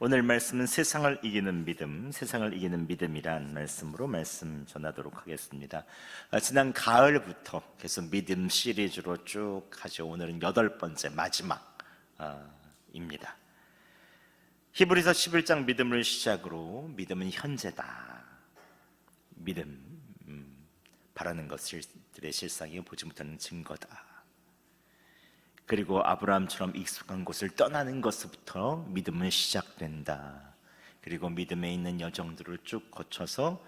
오늘 말씀은 세상을 이기는 믿음, 세상을 이기는 믿음이란 말씀으로 말씀 전하도록 하겠습니다. 지난 가을부터 계속 믿음 시리즈로 쭉 하죠. 오늘은 8번째 마지막입니다. 히브리서 11장 믿음을 시작으로 믿음은 현재다. 믿음, 바라는 것들의 실상이 보지 못하는 증거다. 그리고 아브라함처럼 익숙한 곳을 떠나는 것부터 믿음은 시작된다. 그리고 믿음에 있는 여정들을 쭉 거쳐서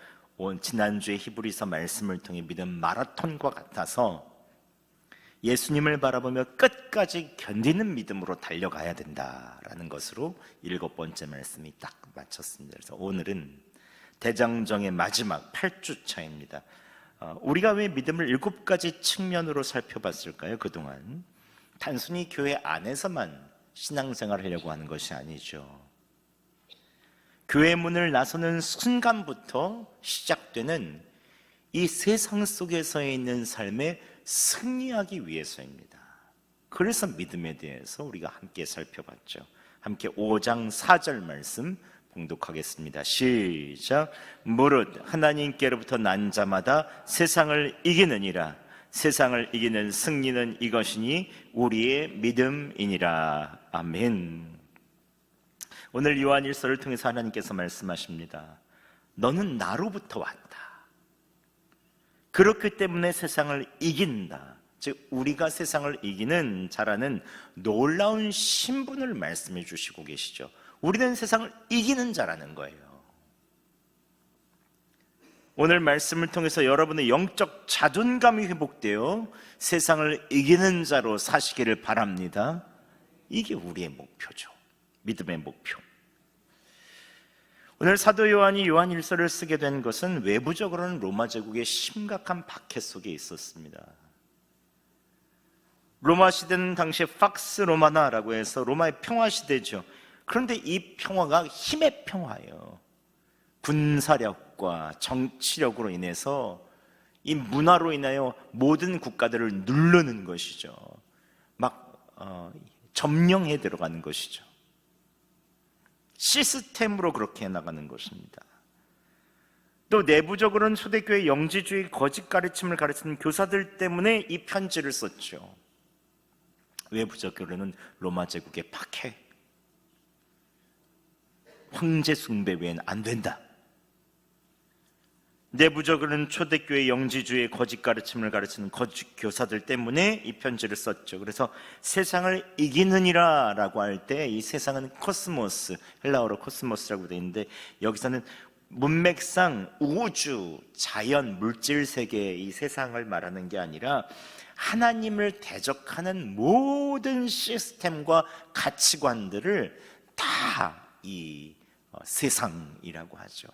지난주에 히브리서 말씀을 통해 믿음 마라톤과 같아서 예수님을 바라보며 끝까지 견디는 믿음으로 달려가야 된다라는 것으로 7번째 말씀이 딱 맞췄습니다. 그래서 오늘은 대장정의 마지막 8주차입니다. 우리가 왜 믿음을 7가지 측면으로 살펴봤을까요? 그동안 단순히 교회 안에서만 신앙생활을 하려고 하는 것이 아니죠. 교회 문을 나서는 순간부터 시작되는 이 세상 속에서 있는 삶에 승리하기 위해서입니다. 그래서 믿음에 대해서 우리가 함께 살펴봤죠. 함께 5장 4절 말씀 봉독하겠습니다. 시작. 무릇 하나님께로부터 난 자마다 세상을 이기느니라. 세상을 이기는 승리는 이것이니 우리의 믿음이니라. 아멘. 오늘 요한일서를 통해서 하나님께서 말씀하십니다. 너는 나로부터 왔다. 그렇기 때문에 세상을 이긴다. 즉 우리가 세상을 이기는 자라는 놀라운 신분을 말씀해 주시고 계시죠. 우리는 세상을 이기는 자라는 거예요. 오늘 말씀을 통해서 여러분의 영적 자존감이 회복되어 세상을 이기는 자로 사시기를 바랍니다. 이게 우리의 목표죠. 믿음의 목표. 오늘 사도 요한이 요한일서를 쓰게 된 것은 외부적으로는 로마 제국의 심각한 박해 속에 있었습니다. 로마 시대는 당시에 팍스 로마나라고 해서 로마의 평화 시대죠. 그런데 이 평화가 힘의 평화예요. 군사력과 정치력으로 인해서 이 문화로 인하여 모든 국가들을 누르는 것이죠. 막 점령해 들어가는 것이죠. 시스템으로 그렇게 나가는 것입니다. 또 내부적으로는 초대교회 영지주의 거짓 가르침을 가르치는 교사들 때문에 이 편지를 썼죠. 외부적으로는 로마 제국의 박해, 황제 숭배 외에는 안 된다. 내부적으로는 초대교회 영지주의 거짓 가르침을 가르치는 거짓 교사들 때문에 이 편지를 썼죠. 그래서 세상을 이기느니라 라고 할 때 이 세상은 코스모스, 헬라어로 코스모스라고 되어 있는데 여기서는 문맥상 우주, 자연, 물질 세계의 이 세상을 말하는 게 아니라 하나님을 대적하는 모든 시스템과 가치관들을 다 이 세상이라고 하죠.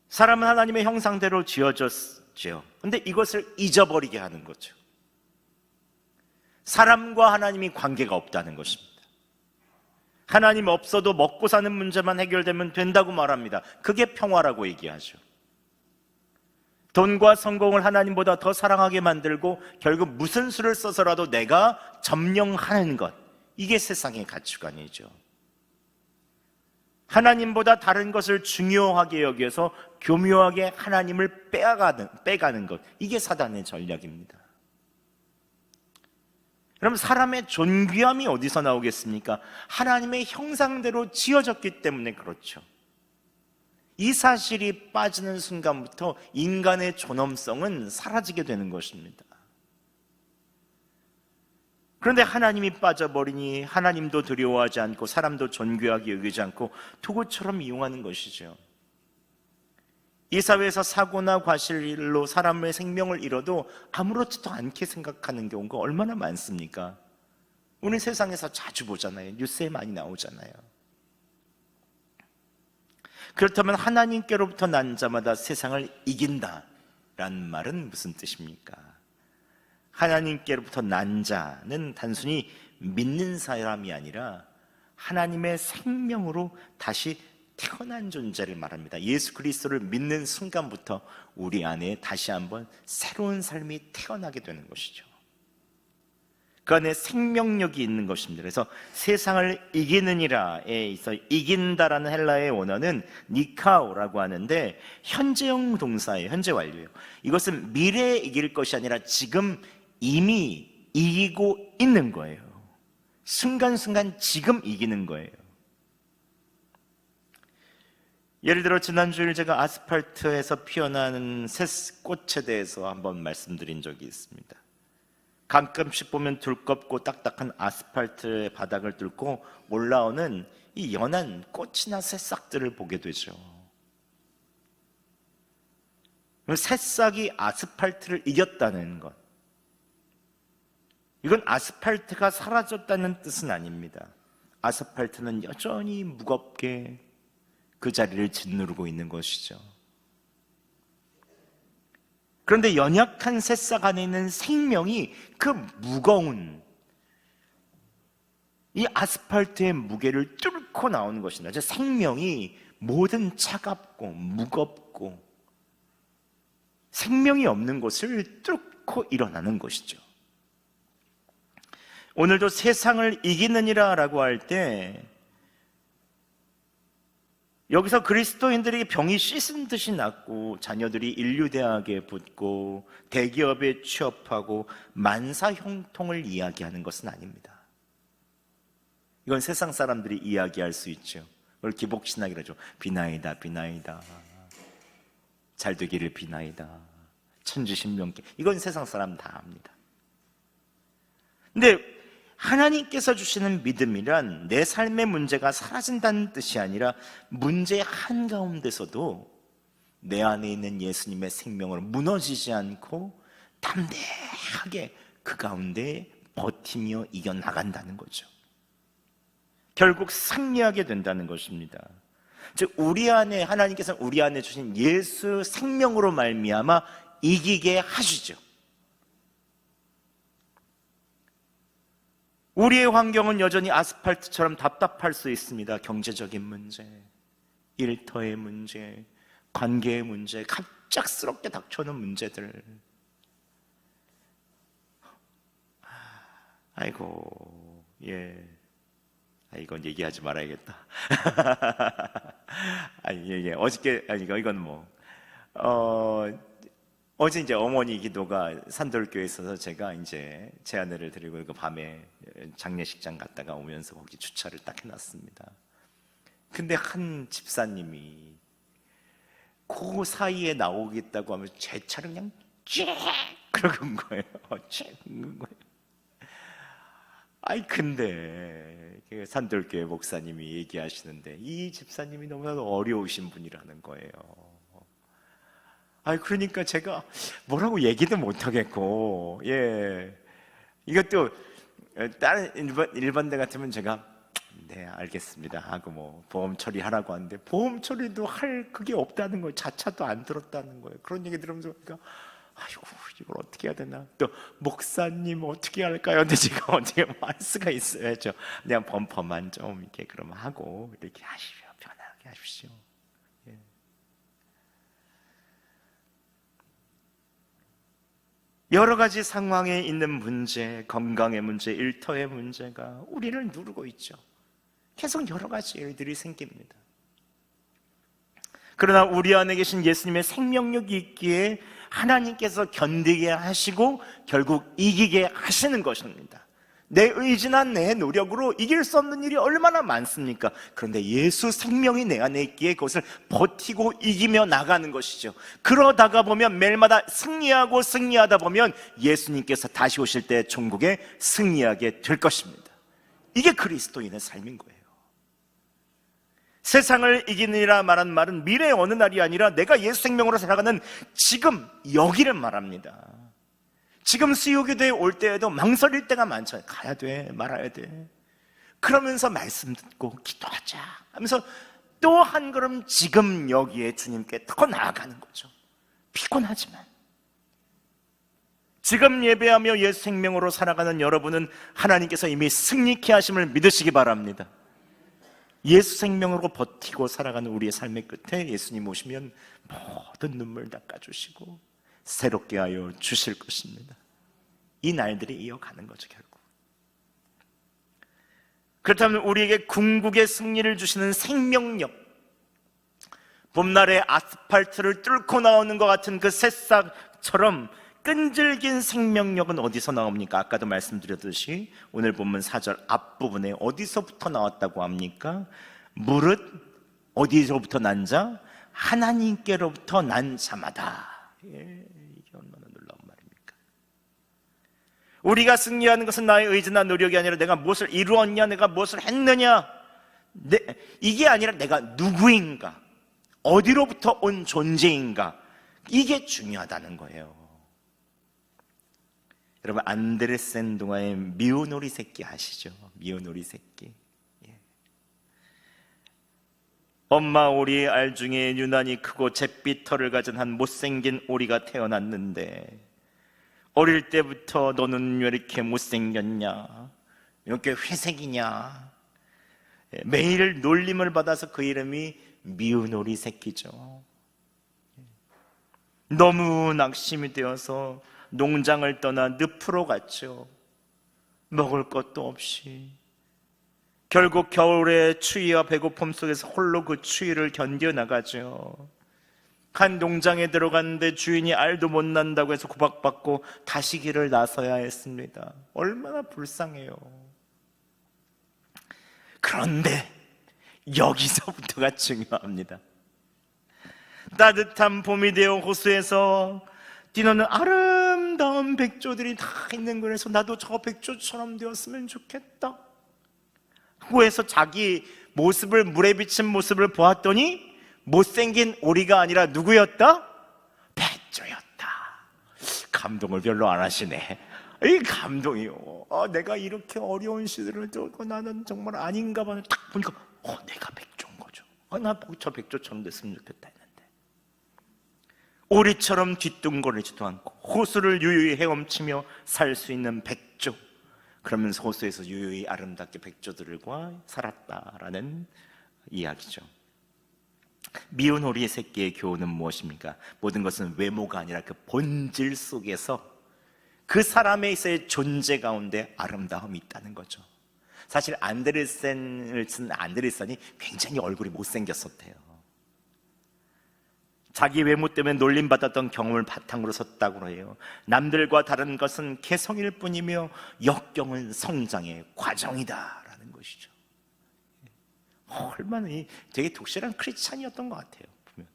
사람은 하나님의 형상대로 지어졌죠. 근데 이것을 잊어버리게 하는 거죠. 사람과 하나님이 관계가 없다는 것입니다. 하나님 없어도 먹고 사는 문제만 해결되면 된다고 말합니다. 그게 평화라고 얘기하죠. 돈과 성공을 하나님보다 더 사랑하게 만들고 결국 무슨 수를 써서라도 내가 점령하는 것, 이게 세상의 가치관이죠. 하나님보다 다른 것을 중요하게 여겨서 교묘하게 하나님을 빼가는 것, 이게 사단의 전략입니다. 그럼 사람의 존귀함이 어디서 나오겠습니까? 하나님의 형상대로 지어졌기 때문에 그렇죠. 이 사실이 빠지는 순간부터 인간의 존엄성은 사라지게 되는 것입니다. 그런데 하나님이 빠져버리니 하나님도 두려워하지 않고 사람도 존귀하게 여기지 않고 도구처럼 이용하는 것이죠. 이 사회에서 사고나 과실로 사람의 생명을 잃어도 아무렇지도 않게 생각하는 경우가 얼마나 많습니까? 오늘 세상에서 자주 보잖아요. 뉴스에 많이 나오잖아요. 그렇다면 하나님께로부터 난 자마다 세상을 이긴다라는 말은 무슨 뜻입니까? 하나님께로부터 난 자는 단순히 믿는 사람이 아니라 하나님의 생명으로 다시 태어난 존재를 말합니다. 예수 그리스도를 믿는 순간부터 우리 안에 다시 한번 새로운 삶이 태어나게 되는 것이죠. 그 안에 생명력이 있는 것입니다. 그래서 세상을 이기느니라에 있어 이긴다라는 헬라의 원어는 니카오라고 하는데 현재형 동사예요. 현재 완료예요. 이것은 미래에 이길 것이 아니라 지금 이미 이기고 있는 거예요. 순간순간 지금 이기는 거예요. 예를 들어 지난주일 제가 아스팔트에서 피어나는 새꽃에 대해서 한번 말씀드린 적이 있습니다. 가끔씩 보면 두껍고 딱딱한 아스팔트의 바닥을 뚫고 올라오는 이 연한 꽃이나 새싹들을 보게 되죠. 새싹이 아스팔트를 이겼다는 것, 이건 아스팔트가 사라졌다는 뜻은 아닙니다. 아스팔트는 여전히 무겁게 그 자리를 짓누르고 있는 것이죠. 그런데 연약한 새싹 안에 있는 생명이 그 무거운 이 아스팔트의 무게를 뚫고 나오는 것입니다. 생명이 모든 차갑고 무겁고 생명이 없는 곳을 뚫고 일어나는 것이죠. 오늘도 세상을 이기느니라 라고 할 때 여기서 그리스도인들에게 병이 씻은 듯이 낫고 자녀들이 인류대학에 붙고 대기업에 취업하고 만사 형통을 이야기하는 것은 아닙니다. 이건 세상 사람들이 이야기할 수 있죠. 그걸 기복신학이라고 하죠. 비나이다 비나이다, 잘 되기를 비나이다, 천지신명께, 이건 세상 사람 다 압니다. 근데 하나님께서 주시는 믿음이란 내 삶의 문제가 사라진다는 뜻이 아니라 문제 한가운데서도 내 안에 있는 예수님의 생명으로 무너지지 않고 담대하게 그 가운데 버티며 이겨나간다는 거죠. 결국 승리하게 된다는 것입니다. 즉 우리 안에, 하나님께서 우리 안에 주신 예수 생명으로 말미암아 이기게 하시죠. 우리의 환경은 여전히 아스팔트처럼 답답할 수 있습니다. 경제적인 문제, 일터의 문제, 관계의 문제, 갑작스럽게 닥쳐오는 문제들. 아이고, 예. 이건 얘기하지 말아야겠다. 어저께, 이건 뭐, 어제 이제 어머니 기도가 산돌교회에 있어서 제가 이제 제 아내를 데리고 그 밤에 장례식장 갔다가 오면서 거기 주차를 딱 해놨습니다. 근데 한 집사님이 그 사이에 나오겠다고 하면서 제 차를 그냥 쫙 그러는 거예요. 쫙 그러는 거예요. 근데 산돌교회 목사님이 얘기하시는데 이 집사님이 너무나도 어려우신 분이라는 거예요. 그러니까 제가 뭐라고 얘기도 못하겠고, 예. 이것도 다른 일반 데 같으면 제가 네 알겠습니다 하고 뭐 보험 처리하라고 하는데 보험 처리도 할 그게 없다는 거예요. 자차도 안 들었다는 거예요. 그런 얘기 들으면서 그러니까 아이고 이걸 어떻게 해야 되나, 또 목사님 어떻게 할까요? 근데 제가 어떻게 할 수가 있어야죠. 그냥 범퍼만 좀 이렇게 그럼 하고 이렇게 하십시오. 편하게 하십시오. 여러 가지 상황에 있는 문제, 건강의 문제, 일터의 문제가 우리를 누르고 있죠. 계속 여러 가지 일들이 생깁니다. 그러나 우리 안에 계신 예수님의 생명력이 있기에 하나님께서 견디게 하시고 결국 이기게 하시는 것입니다. 내 의지나 내 노력으로 이길 수 없는 일이 얼마나 많습니까? 그런데 예수 생명이 내 안에 있기에 그것을 버티고 이기며 나가는 것이죠. 그러다가 보면 매일마다 승리하다 보면 예수님께서 다시 오실 때 천국에 승리하게 될 것입니다. 이게 그리스도인의 삶인 거예요. 세상을 이기느니라 말한 말은 미래의 어느 날이 아니라 내가 예수 생명으로 살아가는 지금 여기를 말합니다. 지금 수요기도에 올 때에도 망설일 때가 많잖아요. 가야 돼, 말아야 돼. 그러면서 말씀 듣고 기도하자 하면서 또 한 걸음 지금 여기에 주님께 더 나아가는 거죠. 피곤하지만 지금 예배하며 예수 생명으로 살아가는 여러분은 하나님께서 이미 승리케 하심을 믿으시기 바랍니다. 예수 생명으로 버티고 살아가는 우리의 삶의 끝에 예수님 오시면 모든 눈물 닦아주시고 새롭게 하여 주실 것입니다. 이 날들이 이어가는 거죠. 결국 그렇다면 우리에게 궁극의 승리를 주시는 생명력, 봄날의 아스팔트를 뚫고 나오는 것 같은 그 새싹처럼 끈질긴 생명력은 어디서 나옵니까? 아까도 말씀드렸듯이 오늘 본문 4절 앞부분에 어디서부터 나왔다고 합니까? 무릇 어디서부터 난 자? 하나님께로부터 난 자마다. 이게 얼마나 놀라운 말입니까? 우리가 승리하는 것은 나의 의지나 노력이 아니라 내가 무엇을 이루었냐, 내가 무엇을 했느냐, 이게 아니라 내가 누구인가, 어디로부터 온 존재인가, 이게 중요하다는 거예요. 여러분, 안데르센 동화의 미운 오리 새끼 아시죠? 미운 오리 새끼. 예. 엄마 오리의 알 중에 유난히 크고 잿빛 털을 가진 한 못생긴 오리가 태어났는데, 어릴 때부터 너는 왜 이렇게 못생겼냐, 이렇게 회색이냐, 매일 놀림을 받아서 그 이름이 미운 오리 새끼죠. 너무 낙심이 되어서 농장을 떠나 늪으로 갔죠. 먹을 것도 없이. 결국 겨울의 추위와 배고픔 속에서 홀로 그 추위를 견뎌나가죠. 한 농장에 들어갔는데 주인이 알도 못 난다고 해서 구박받고 다시 길을 나서야 했습니다. 얼마나 불쌍해요. 그런데 여기서부터가 중요합니다. 따뜻한 봄이 되어 호수에서 뛰노는 아름다운 백조들이 다 있는 거라서 나도 저 백조처럼 되었으면 좋겠다 하고해서 자기 모습을, 물에 비친 모습을 보았더니 못생긴 오리가 아니라 누구였다? 백조였다. 감동을 별로 안 하시네. 이 감동이요. 내가 이렇게 어려운 시대를 겪고 나는 정말 아닌가 봐. 딱 보니까 내가 백조인 거죠. 나 저 백조처럼 됐으면 좋겠다 했는데, 오리처럼 뒤뚱거리지도 않고 호수를 유유히 헤엄치며 살 수 있는 백조, 그러면서 호수에서 유유히 아름답게 백조들과 살았다라는 이야기죠. 미운 오리의 새끼의 교훈은 무엇입니까? 모든 것은 외모가 아니라 그 본질 속에서 그 사람의 존재 가운데 아름다움이 있다는 거죠. 사실 안데르센을 쓴 안데르센이 굉장히 얼굴이 못생겼었대요. 자기 외모 때문에 놀림받았던 경험을 바탕으로 섰다고 해요. 남들과 다른 것은 개성일 뿐이며 역경은 성장의 과정이다라는 것이죠. 얼마나 되게 독실한 크리스찬이었던 것 같아요. 보면.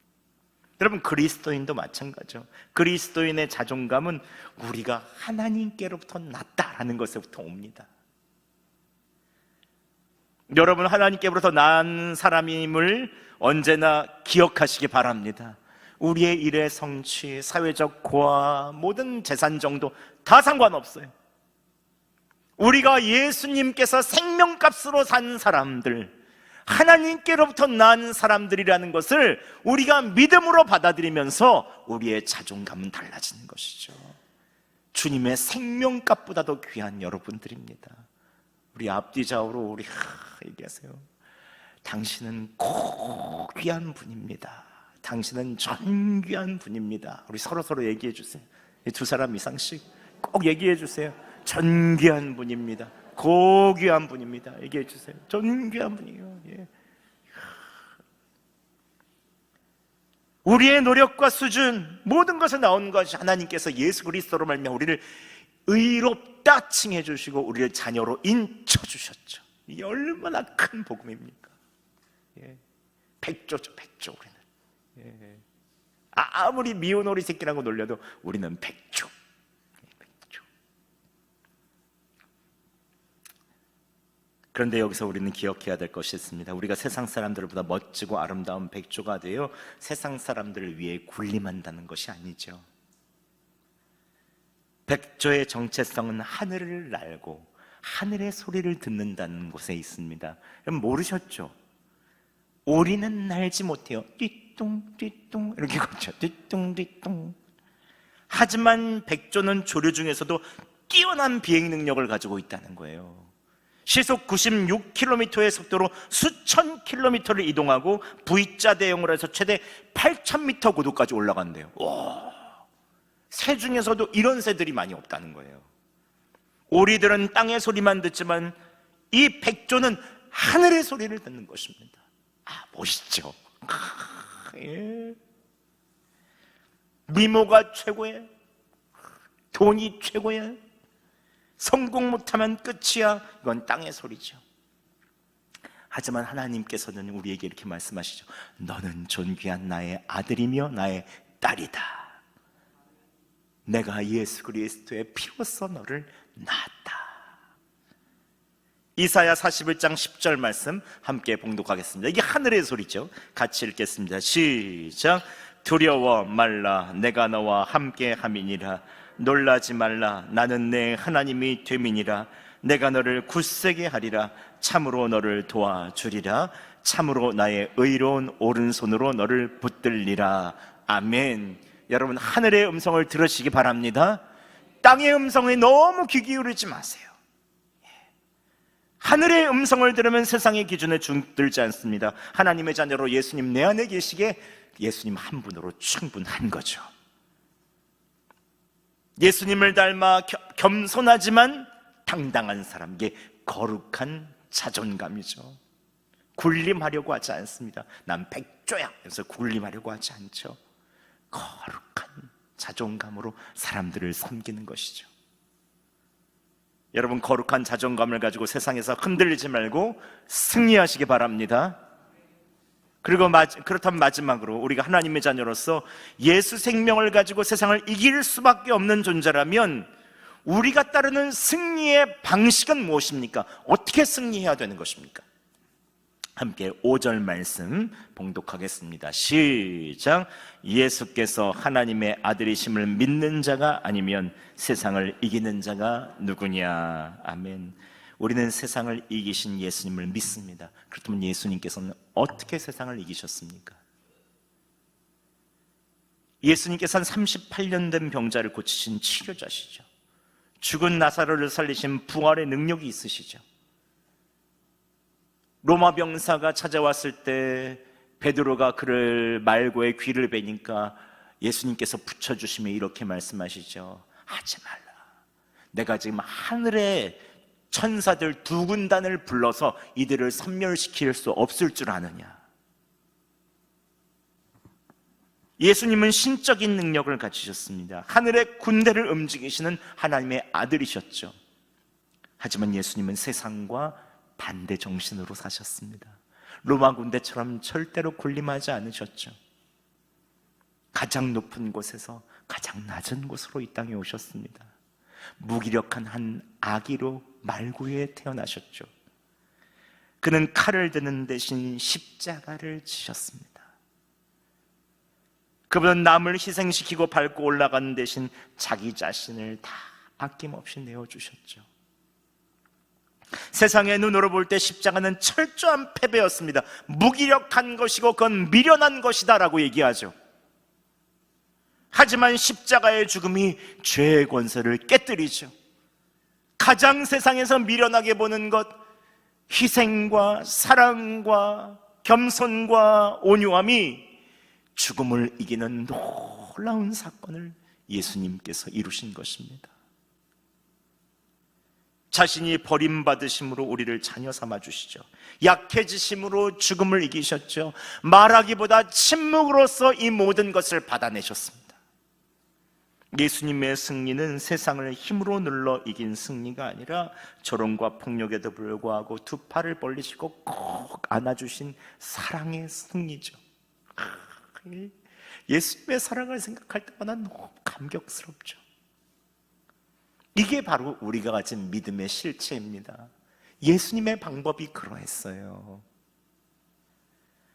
여러분, 그리스도인도 마찬가지죠. 그리스도인의 자존감은 우리가 하나님께로부터 났다라는 것에부터 옵니다. 여러분, 하나님께로부터 난 사람임을 언제나 기억하시기 바랍니다. 우리의 일의 성취, 사회적 고아, 모든 재산 정도 다 상관없어요. 우리가 예수님께서 생명값으로 산 사람들, 하나님께로부터 난 사람들이라는 것을 우리가 믿음으로 받아들이면서 우리의 자존감은 달라지는 것이죠. 주님의 생명값보다도 귀한 여러분들입니다. 우리 앞뒤 좌우로 우리 얘기하세요. 당신은 꼭 귀한 분입니다. 당신은 존귀한 분입니다. 우리 서로 얘기해 주세요. 두 사람 이상씩 꼭 얘기해 주세요. 존귀한 분입니다. 고귀한 분입니다. 얘기해 주세요. 존귀한 분이에요. 예. 우리의 노력과 수준, 모든 것을 나오는 것이 하나님께서 예수 그리스도로 말미암아 우리를 의롭다 칭해 주시고 우리를 자녀로 인쳐 주셨죠. 이게 얼마나 큰 복음입니까? 예. 백조죠, 백조. 우리는. 예. 아무리 미운 오리 새끼라고 놀려도 우리는 백조. 백조. 그런데 여기서 우리는 기억해야 될 것이 있습니다. 우리가 세상 사람들보다 멋지고 아름다운 백조가 되어 세상 사람들을 위해 군림한다는 것이 아니죠. 백조의 정체성은 하늘을 날고 하늘의 소리를 듣는다는 곳에 있습니다. 여러분 모르셨죠? 오리는 날지 못해요. 띠뚱띠뚱 이렇게 걷죠. 띠뚱띠뚱. 하지만 백조는 조류 중에서도 뛰어난 비행 능력을 가지고 있다는 거예요. 시속 96km의 속도로 수천 킬로미터를 이동하고 V자 대형으로 해서 최대 8,000m 고도까지 올라간대요. 와, 새 중에서도 이런 새들이 많이 없다는 거예요. 오리들은 땅의 소리만 듣지만 이 백조는 하늘의 소리를 듣는 것입니다. 멋있죠? 예. 미모가 최고야, 돈이 최고야, 성공 못하면 끝이야. 이건 땅의 소리죠. 하지만 하나님께서는 우리에게 이렇게 말씀하시죠. 너는 존귀한 나의 아들이며 나의 딸이다. 내가 예수 그리스도의 피로써 너를 낳았다. 이사야 41장 10절 말씀 함께 봉독하겠습니다. 이게 하늘의 소리죠. 같이 읽겠습니다. 시작. 두려워 말라, 내가 너와 함께 함이니라. 놀라지 말라, 나는 내 하나님이 됨이니라. 내가 너를 굳세게 하리라. 참으로 너를 도와주리라. 참으로 나의 의로운 오른손으로 너를 붙들리라. 아멘. 여러분, 하늘의 음성을 들으시기 바랍니다. 땅의 음성에 너무 귀 기울이지 마세요. 하늘의 음성을 들으면 세상의 기준에 중들지 않습니다. 하나님의 자녀로 예수님 내 안에 계시기에 예수님 한 분으로 충분한 거죠. 예수님을 닮아 겸손하지만 당당한 사람, 이게 거룩한 자존감이죠. 군림하려고 하지 않습니다. 난 백조야 그래서 군림하려고 하지 않죠. 거룩한 자존감으로 사람들을 섬기는 것이죠. 여러분, 거룩한 자존감을 가지고 세상에서 흔들리지 말고 승리하시기 바랍니다. 그리고 그렇다면 마지막으로 우리가 하나님의 자녀로서 예수 생명을 가지고 세상을 이길 수밖에 없는 존재라면 우리가 따르는 승리의 방식은 무엇입니까? 어떻게 승리해야 되는 것입니까? 함께 5절 말씀 봉독하겠습니다. 시작. 예수께서 하나님의 아들이심을 믿는 자가 아니면 세상을 이기는 자가 누구냐. 아멘. 우리는 세상을 이기신 예수님을 믿습니다. 그렇다면 예수님께서는 어떻게 세상을 이기셨습니까? 예수님께서는 38년 된 병자를 고치신 치료자시죠. 죽은 나사로를 살리신 부활의 능력이 있으시죠. 로마 병사가 찾아왔을 때 베드로가 그를 말고의 귀를 베니까 예수님께서 붙여주시며 이렇게 말씀하시죠. 하지 말라. 내가 지금 하늘의 천사들 두 군단을 불러서 이들을 섬멸시킬 수 없을 줄 아느냐. 예수님은 신적인 능력을 가지셨습니다. 하늘의 군대를 움직이시는 하나님의 아들이셨죠. 하지만 예수님은 세상과 반대 정신으로 사셨습니다. 로마 군대처럼 절대로 군림하지 않으셨죠. 가장 높은 곳에서 가장 낮은 곳으로 이 땅에 오셨습니다. 무기력한 한 아기로 말구에 태어나셨죠. 그는 칼을 드는 대신 십자가를 지셨습니다. 그분은 남을 희생시키고 밟고 올라가는 대신 자기 자신을 다 아낌없이 내어주셨죠. 세상의 눈으로 볼 때 십자가는 철저한 패배였습니다. 무기력한 것이고 그건 미련한 것이다 라고 얘기하죠. 하지만 십자가의 죽음이 죄의 권세를 깨뜨리죠. 가장 세상에서 미련하게 보는 것, 희생과 사랑과 겸손과 온유함이 죽음을 이기는 놀라운 사건을 예수님께서 이루신 것입니다. 자신이 버림받으심으로 우리를 자녀 삼아주시죠. 약해지심으로 죽음을 이기셨죠. 말하기보다 침묵으로써 이 모든 것을 받아내셨습니다. 예수님의 승리는 세상을 힘으로 눌러 이긴 승리가 아니라 조롱과 폭력에도 불구하고 두 팔을 벌리시고 꼭 안아주신 사랑의 승리죠. 예수님의 사랑을 생각할 때마다 너무 감격스럽죠. 이게 바로 우리가 가진 믿음의 실체입니다. 예수님의 방법이 그러했어요.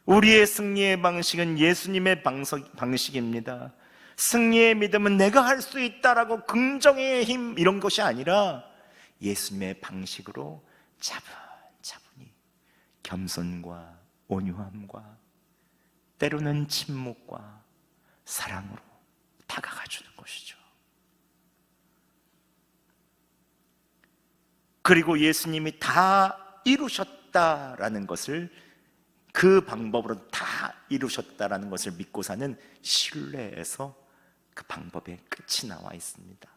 우리의 승리의 방식은 예수님의 방식입니다. 승리의 믿음은 내가 할 수 있다라고 긍정의 힘 이런 것이 아니라 예수님의 방식으로 차분차분히 겸손과 온유함과 때로는 침묵과 사랑으로 다가가 주는 것이죠. 그리고 예수님이 다 이루셨다라는 것을, 그 방법으로 다 이루셨다라는 것을 믿고 사는 신뢰에서 그 방법의 끝이 나와 있습니다.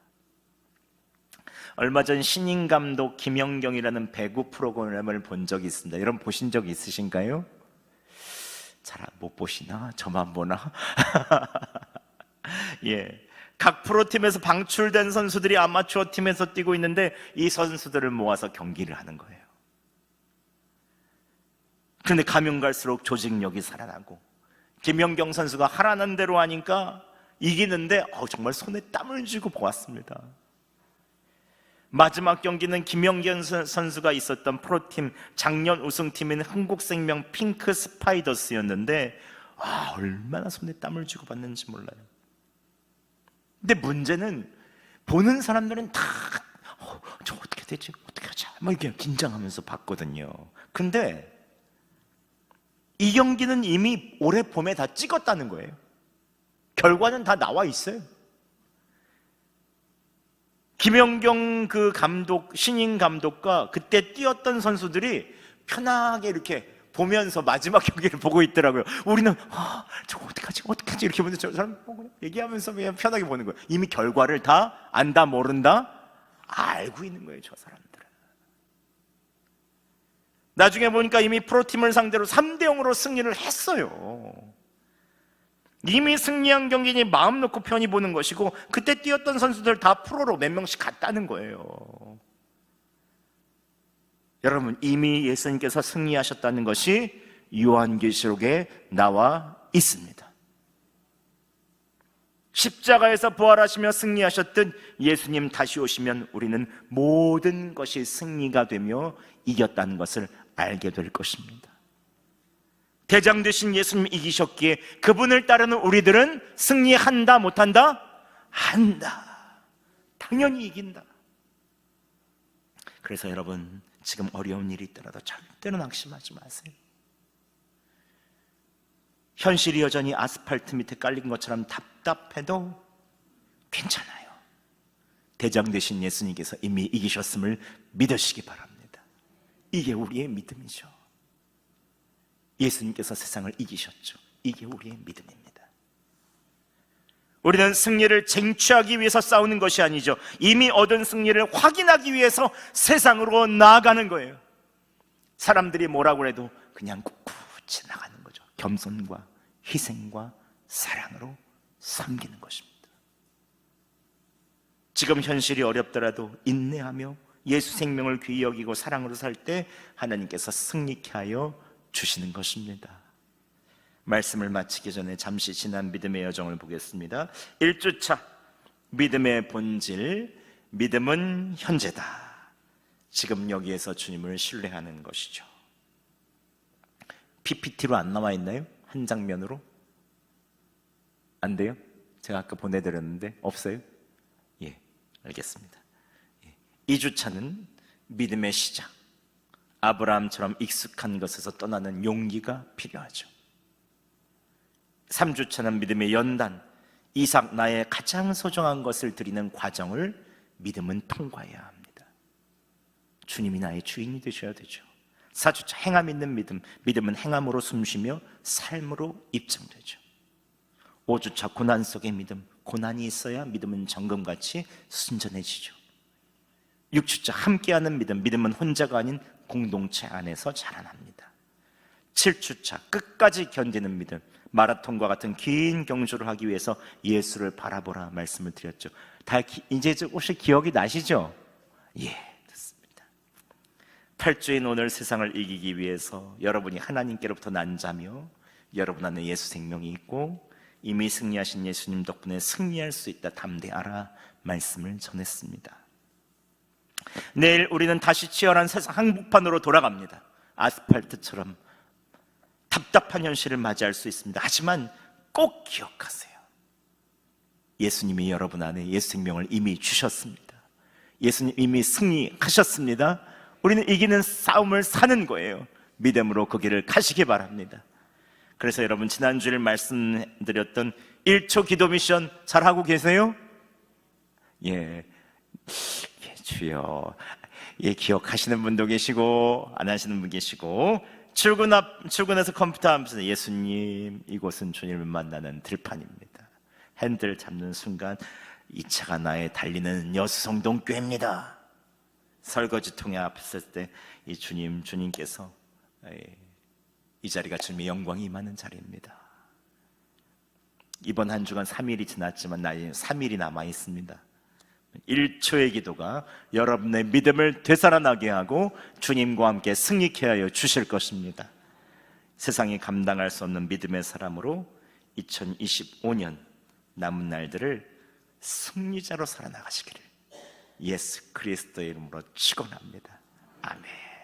얼마 전 신인감독 김연경이라는 배구 프로그램을 본 적이 있습니다. 여러분 보신 적 있으신가요? 잘 못 보시나? 저만 보나? 예. 각 프로팀에서 방출된 선수들이 아마추어 팀에서 뛰고 있는데 이 선수들을 모아서 경기를 하는 거예요. 그런데 가면 갈수록 조직력이 살아나고 김연경 선수가 하라는 대로 하니까 이기는데 정말 손에 땀을 쥐고 보았습니다. 마지막 경기는 김연경 선수가 있었던 프로팀 작년 우승팀인 한국생명 핑크 스파이더스였는데 얼마나 손에 땀을 쥐고 봤는지 몰라요. 근데 문제는 보는 사람들은 다 저 어떻게 되지? 어떻게 하자? 막 이렇게 긴장하면서 봤거든요. 근데 이 경기는 이미 올해 봄에 다 찍었다는 거예요. 결과는 다 나와 있어요. 김연경 그 감독, 신인 감독과 그때 뛰었던 선수들이 편하게 이렇게 보면서 마지막 경기를 보고 있더라고요. 우리는 저거 어떡하지 이렇게 보는데 저 사람 보고 얘기하면서 그냥 편하게 보는 거예요. 이미 결과를 다 안다 모른다 알고 있는 거예요, 저 사람들은. 나중에 보니까 이미 프로팀을 상대로 3대0으로 승리를 했어요. 이미 승리한 경기니 마음 놓고 편히 보는 것이고 그때 뛰었던 선수들 다 프로로 몇 명씩 갔다는 거예요. 여러분, 이미 예수님께서 승리하셨다는 것이 요한계시록에 나와 있습니다. 십자가에서 부활하시며 승리하셨던 예수님 다시 오시면 우리는 모든 것이 승리가 되며 이겼다는 것을 알게 될 것입니다. 대장 되신 예수님 이기셨기에 그분을 따르는 우리들은 승리한다 못한다? 한다. 당연히 이긴다. 그래서 여러분, 지금 어려운 일이 있더라도 절대로 낙심하지 마세요. 현실이 여전히 아스팔트 밑에 깔린 것처럼 답답해도 괜찮아요. 대장 되신 예수님께서 이미 이기셨음을 믿으시기 바랍니다. 이게 우리의 믿음이죠. 예수님께서 세상을 이기셨죠. 이게 우리의 믿음입니다. 우리는 승리를 쟁취하기 위해서 싸우는 것이 아니죠. 이미 얻은 승리를 확인하기 위해서 세상으로 나아가는 거예요. 사람들이 뭐라고 해도 그냥 꿋꿋이 나가는 거죠. 겸손과 희생과 사랑으로 섬기는 것입니다. 지금 현실이 어렵더라도 인내하며 예수 생명을 귀히 여기고 사랑으로 살 때 하나님께서 승리케 하여 주시는 것입니다. 말씀을 마치기 전에 잠시 지난 믿음의 여정을 보겠습니다. 1주차 믿음의 본질, 믿음은 현재다. 지금 여기에서 주님을 신뢰하는 것이죠. PPT로 안 나와 있나요? 한 장면으로? 안 돼요? 제가 아까 보내드렸는데 없어요? 예, 알겠습니다. 2주차는 믿음의 시작, 아브라함처럼 익숙한 것에서 떠나는 용기가 필요하죠. 3주차는 믿음의 연단, 이삭 나의 가장 소중한 것을 드리는 과정을 믿음은 통과해야 합니다. 주님이 나의 주인이 되셔야 되죠. 4주차 행함 있는 믿음, 믿음은 행함으로 숨쉬며 삶으로 입증되죠. 5주차 고난 속의 믿음, 고난이 있어야 믿음은 정금같이 순전해지죠. 6주차 함께하는 믿음, 믿음은 혼자가 아닌 공동체 안에서 자라납니다. 7주차 끝까지 견디는 믿음, 마라톤과 같은 긴 경주를 하기 위해서 예수를 바라보라 말씀을 드렸죠. 다 이제 혹시 기억이 나시죠? 예, 됐습니다. 8주인 오늘 세상을 이기기 위해서 여러분이 하나님께로부터 난 자며 여러분 안에 예수 생명이 있고 이미 승리하신 예수님 덕분에 승리할 수 있다 담대하라 말씀을 전했습니다. 내일 우리는 다시 치열한 세상 한복판으로 돌아갑니다. 아스팔트처럼 답답한 현실을 맞이할 수 있습니다. 하지만 꼭 기억하세요. 예수님이 여러분 안에 예수 생명을 이미 주셨습니다. 예수님 이미 승리하셨습니다. 우리는 이기는 싸움을 사는 거예요. 믿음으로 그 길을 가시기 바랍니다. 그래서 여러분, 지난주에 말씀드렸던 1초 기도 미션 잘하고 계세요? 예, 주여. 예, 기억하시는 분도 계시고 안 하시는 분 계시고, 출근해서 컴퓨터 하면서 예수님, 이곳은 주님을 만나는 들판입니다. 핸들 잡는 순간 이 차가 나의 달리는 여수성동 교회입니다. 설거지통에 앞에 섰을 때 이 주님께서 이 자리가 주님의 영광이 임하는 자리입니다. 이번 한 주간 3일이 지났지만 나에게 3일이 남아 있습니다. 1초의 기도가 여러분의 믿음을 되살아나게 하고 주님과 함께 승리케 하여 주실 것입니다. 세상이 감당할 수 없는 믿음의 사람으로 2025년 남은 날들을 승리자로 살아나가시기를 예수 그리스도의 이름으로 축원합니다. 아멘.